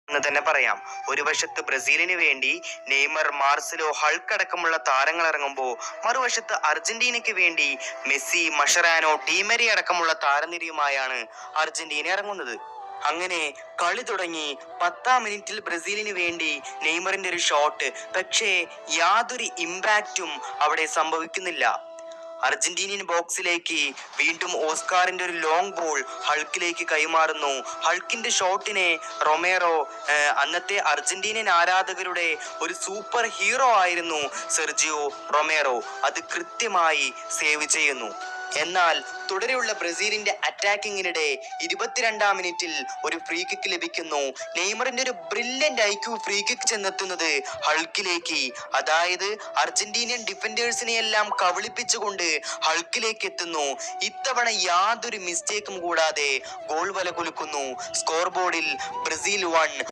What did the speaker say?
എന്ന് തന്നെ പറയാം. ഒരു വശത്ത് ബ്രസീലിന് വേണ്ടി നെയ്മർ, മാർസലോ, ഹൾക്ക് അടക്കമുള്ള താരങ്ങൾ ഇറങ്ങുമ്പോൾ മറുവശത്ത് അർജന്റീനയ്ക്ക് വേണ്ടി മെസ്സി, മഷറാനോ, ഡീമരി അടക്കമുള്ള താരനിരയുമായാണ് അർജന്റീന ഇറങ്ങുന്നത്. അങ്ങനെ കളി തുടങ്ങി 10-ാം മിനിറ്റിൽ ബ്രസീലിന് വേണ്ടി നെയ്മറിന്റെ ഒരു ഷോട്ട്, പക്ഷേ യാതൊരു ഇമ്പാക്റ്റും അവിടെ സംഭവിക്കുന്നില്ല. അർജന്റീനിയൻ ബോക്സിലേക്ക് വീണ്ടും ഓസ്കാറിന്റെ ഒരു ലോങ് ബോൾ ഹൾക്കിലേക്ക് കൈമാറുന്നു. ഹൾക്കിന്റെ ഷോട്ടിനെ റൊമേറോ, അന്നത്തെ അർജന്റീനിയൻ ആരാധകരുടെ ഒരു സൂപ്പർ ഹീറോ ആയിരുന്നു സെർജിയോ റൊമേറോ, അത് കൃത്യമായി സേവ് ചെയ്യുന്നു. എന്നാൽ തുടരെയുള്ള ബ്രസീലിന്റെ അറ്റാക്കിങ്ങിനിടെ 22-ാം മിനിറ്റിൽ ഒരു ഫ്രീ കിക്ക് ലഭിക്കുന്നു. നെയ്മറിന്റെ ഒരു ബ്രില്യന്റ് ഐക്യു ഫ്രീ കിക്ക് ചെന്നെത്തുന്നത് ഹൾക്കിലേക്ക്, അതായത് അർജന്റീനിയൻ ഡിഫൻഡേഴ്സിനെ എല്ലാം കബളിപ്പിച്ചുകൊണ്ട് ഹൾക്കിലേക്ക് എത്തുന്നു. ഇത്തവണ യാതൊരു മിസ്റ്റേക്കും കൂടാതെ ഗോൾ വല കുലുക്കുന്നു. സ്കോർ ബോർഡിൽ ബ്രസീൽ 1